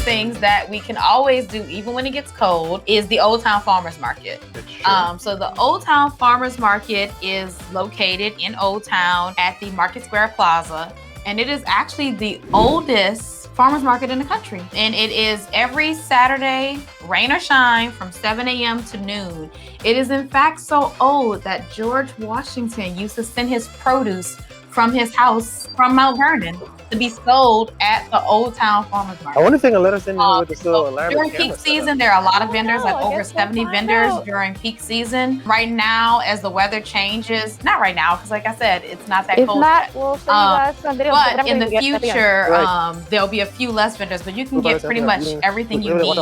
things that we can always do, even when it gets cold, is the Old Town Farmers Market. So the Old Town Farmers Market is located in Old Town at the Market Square Plaza. And it is actually the oldest farmers market in the country. And it is every Saturday, rain or shine, from 7 a.m. to noon. It is in fact so old that George Washington used to send his produce from his house from Mount Vernon to be sold at the Old Town Farmers Market. I wonder if they can let us in here with this little elaborate during peak season, there are a lot of vendors, like over 70 vendors during peak season. Right now, as the weather changes, not right now, because like I said, it's not that cold yet. We'll show you guys some videos. But in the future, there'll be a few less vendors, but you can get pretty much everything you need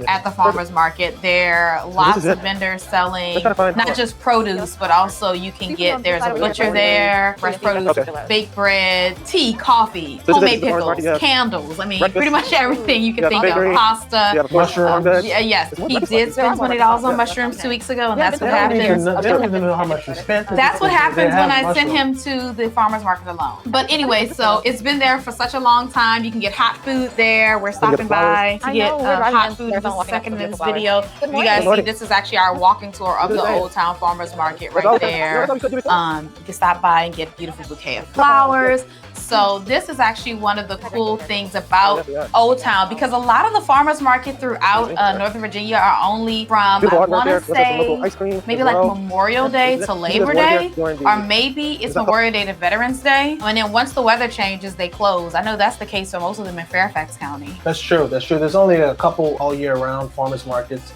at the farmers market. There are lots of vendors selling not just produce, but also you can get, there's a butcher there, fresh produce, baked bread, tea, coffee, homemade pickles, candles. I mean, pretty much everything you can think of. Pasta. Mushroom. Yes, he did spend $20 on mushrooms 2 weeks ago, and that's what happens. They don't even know how much you spent. That's what happens when I send him to the farmer's market alone. But anyway, so it's been there for such a long time. You can get hot food there. We're stopping by to get hot food in just a second in this video. You guys see, this is actually our walking tour of the Old Town Farmers Market right there. You can stop by and get a beautiful bouquet of flowers. So this is actually one of the cool things about Old Town, because a lot of the farmers market throughout Northern Virginia are only from, I want to say, maybe like Memorial Day to Labor Day, or maybe it's Memorial Day to Veterans Day. And then once the weather changes, they close. I know that's the case for most of them in Fairfax County. That's true. That's true. There's only a couple all year round farmers markets.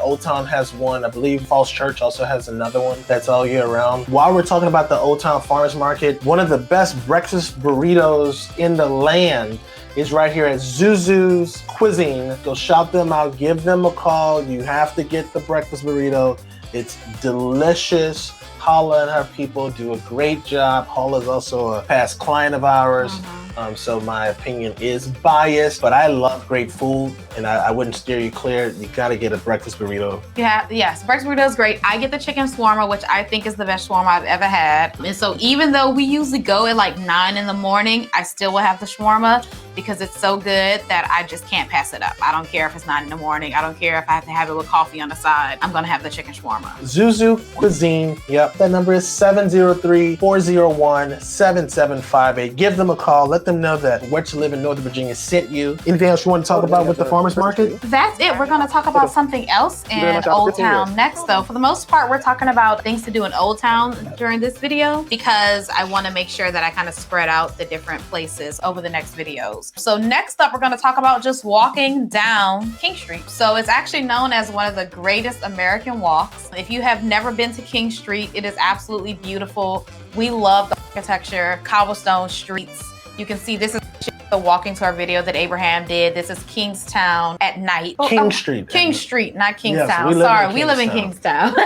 Old Town has one. I believe Falls Church also has another one that's all year round. While we're talking about the Old Town Farmers Market, one of the best breakfast burritos in the land is right here at Zuzu's Cuisine. Go shop them out, give them a call. You have to get the breakfast burrito. It's delicious. Paula and her people do a great job. Paula's also a past client of ours. So my opinion is biased, but I love great food, and I wouldn't steer you clear. You gotta get a breakfast burrito. Yeah, yes, breakfast burrito is great. I get the chicken shawarma, which I think is the best shawarma I've ever had. And so even though we usually go at like 9 in the morning, I still will have the shawarma because it's so good that I just can't pass it up. I don't care if it's 9 in the morning. I don't care if I have to have it with coffee on the side. I'm gonna have the chicken shawarma. Zuzu Cuisine. Yep, that number is 703-401-7758. Give them a call. Let them know that Where to Live in Northern Virginia sent you. Anything else you want to talk about with the farmers market? That's it. We're going to talk about something else in Old Town next, though. For the most part, we're talking about things to do in Old Town during this video because I want to make sure that I kind of spread out the different places over the next videos. So next up, we're going to talk about just walking down King Street. So it's actually known as one of the greatest American walks. If you have never been to King Street, it is absolutely beautiful. We love the architecture, cobblestone streets. You can see this is the walking tour video that Abraham did. This is Kingstowne at night. King Street. King Street, not Kingstowne. Yes, we live in Kingstowne.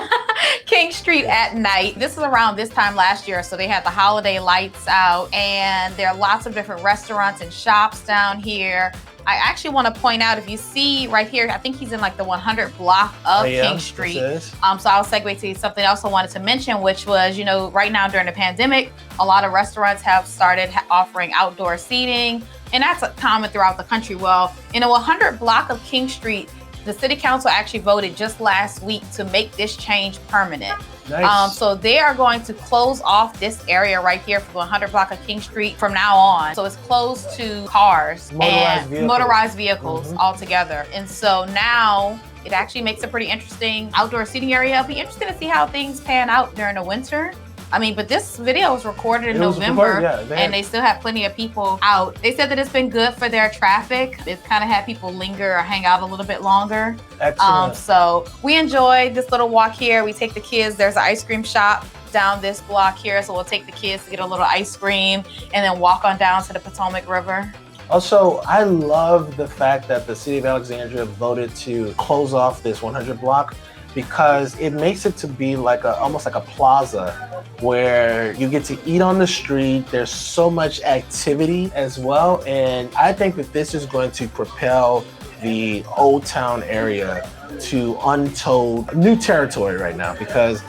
King Street at night. This is around this time last year, so they had the holiday lights out, and there are lots of different restaurants and shops down here. I actually want to point out, if you see right here, I think he's in like the 100 block of King Street. So I'll segue to something else I wanted to mention, which was, you know, right now during the pandemic, a lot of restaurants have started offering outdoor seating, and that's common throughout the country. Well, in a 100 block of King Street, the city council actually voted just last week to make this change permanent. Nice. So they are going to close off this area right here for the 100 block of King Street from now on. So it's closed to cars and motorized vehicles altogether. And so now it actually makes a pretty interesting outdoor seating area. It'll be interesting to see how things pan out during the winter. I mean, but this video was recorded in November, and they still have plenty of people out. They said that it's been good for their traffic. It's kind of had people linger or hang out a little bit longer. Excellent. So we enjoyed this little walk here. We take the kids. There's an ice cream shop down this block here, so we'll take the kids to get a little ice cream and then walk on down to the Potomac River. Also, I love the fact that the city of Alexandria voted to close off this 100 block, because it makes it to be like almost like a plaza where you get to eat on the street. There's so much activity as well. And I think that this is going to propel the Old Town area to untold new territory right now, because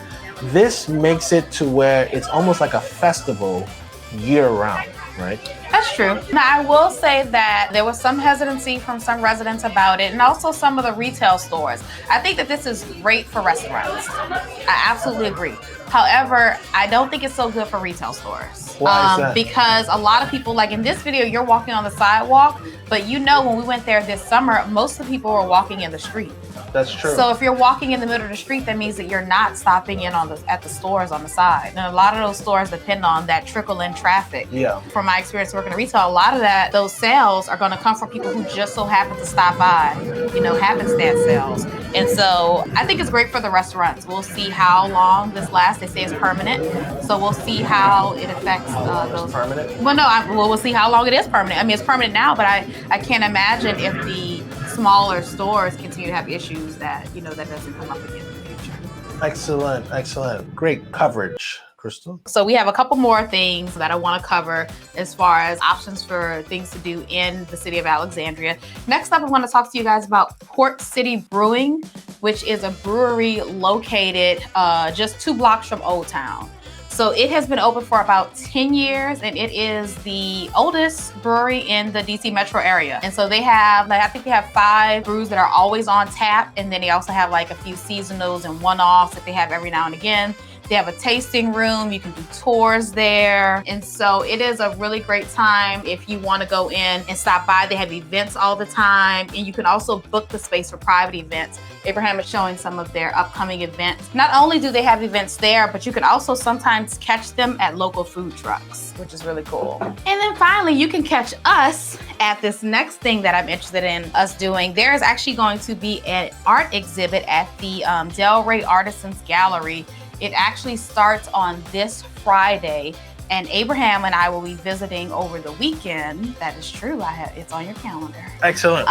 this makes it to where it's almost like a festival year round. right? That's true. Now, I will say that there was some hesitancy from some residents about it, and also some of the retail stores. I think that this is great for restaurants. I absolutely agree. However, I don't think it's so good for retail stores. Why is that? Because a lot of people, like in this video, you're walking on the sidewalk, but you know when we went there this summer, most of the people were walking in the street. That's true. So if you're walking in the middle of the street, that means that you're not stopping in at the stores on the side. And a lot of those stores depend on that trickle-in traffic. Yeah. From my experience working in retail, a lot of those sales are going to come from people who just so happen to stop by, happenstance sales. And so I think it's great for the restaurants. We'll see how long this lasts. They say it's permanent. So we'll see how it affects those. Permanent? Well, no, we'll see how long it is permanent. I mean, it's permanent now, but I can't imagine if the smaller stores continue to have issues that doesn't come up again in the future. Excellent. Great coverage, Crystal. So we have a couple more things that I want to cover as far as options for things to do in the city of Alexandria. Next up, I want to talk to you guys about Port City Brewing, which is a brewery located just 2 blocks from Old Town. So it has been open for about 10 years, and it is the oldest brewery in the DC metro area. And so they have, I think they have 5 brews that are always on tap, and then they also have like a few seasonals and one-offs that they have every now and again. They have a tasting room, you can do tours there. And so it is a really great time if you want to go in and stop by. They have events all the time, and you can also book the space for private events. Abraham is showing some of their upcoming events. Not only do they have events there, but you can also sometimes catch them at local food trucks, which is really cool. And then finally, you can catch us at this next thing that I'm interested in us doing. There is actually going to be an art exhibit at the Delray Artisans Gallery. It actually starts on this Friday, and Abraham and I will be visiting over the weekend. That is true. It's on your calendar. Excellent.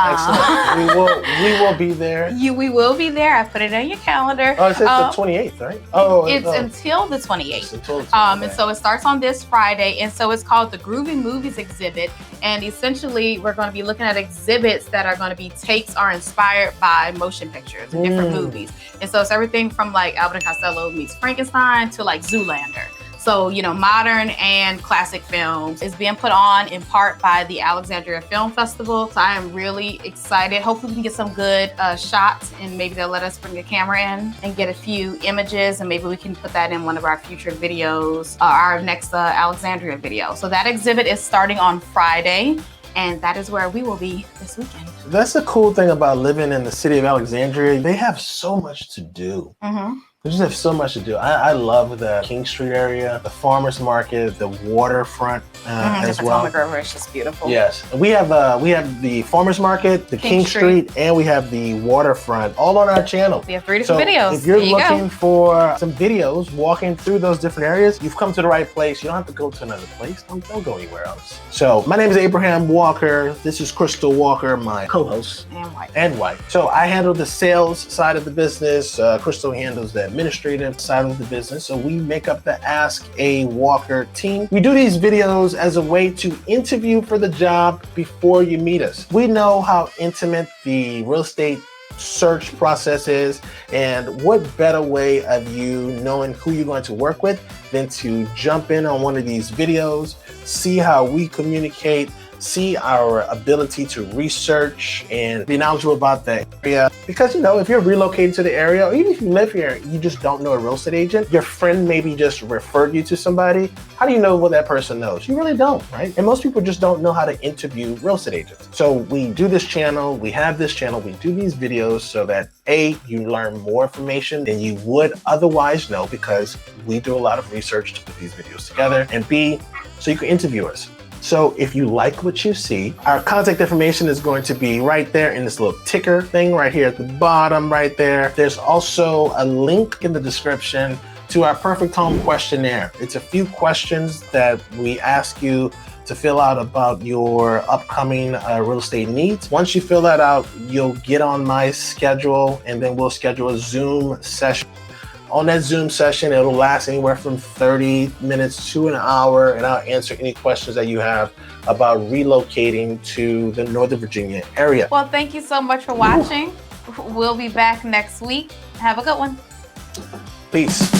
We will be there. We will be there. I put it on your calendar. Oh, it says the 28th, right? It's until the 28th. Until the 28th. And so it starts on this Friday, and so it's called the Groovy Movies exhibit. And essentially, we're going to be looking at exhibits that are going to be takes are inspired by motion pictures and different movies. And so it's everything from like Abbott and Costello meets Frankenstein to like Zoolander. So, modern and classic films is being put on in part by the Alexandria Film Festival. So I am really excited. Hopefully we can get some good shots, and maybe they'll let us bring a camera in and get a few images, and maybe we can put that in one of our future videos, our next Alexandria video. So that exhibit is starting on Friday, and that is where we will be this weekend. That's the cool thing about living in the city of Alexandria. They have so much to do. They just have so much to do. I love the King Street area, the farmers market, the waterfront as well. The Potomac River is just beautiful. Yes, we have the farmers market, the King Street, and we have the waterfront, all on our channel. We have 3 different videos. If you're looking for some videos walking through those different areas, you've come to the right place. You don't have to go to another place. Don't go anywhere else. So my name is Abraham Walker. This is Crystal Walker, my co-host. And wife. So I handle the sales side of the business. Crystal handles the administrative side of the business. So we make up the Ask a Walker team. We do these videos as a way to interview for the job before you meet us. We know how intimate the real estate search process is, and what better way of you knowing who you're going to work with than to jump in on one of these videos, see how we communicate, see our ability to research and be knowledgeable about the area. Because, if you're relocated to the area, or even if you live here, you just don't know a real estate agent, your friend maybe just referred you to somebody. How do you know what that person knows? You really don't, right? And most people just don't know how to interview real estate agents. So we do this channel, we have this channel, we do these videos so that A, you learn more information than you would otherwise know, because we do a lot of research to put these videos together, and B, so you can interview us. So if you like what you see, our contact information is going to be right there in this little ticker thing right here at the bottom right there. There's also a link in the description to our Perfect Home questionnaire. It's a few questions that we ask you to fill out about your upcoming real estate needs. Once you fill that out, you'll get on my schedule, and then we'll schedule a Zoom session. On that Zoom session, it'll last anywhere from 30 minutes to an hour, and I'll answer any questions that you have about relocating to the Northern Virginia area. Well, thank you so much for watching. We'll be back next week. Have a good one. Peace.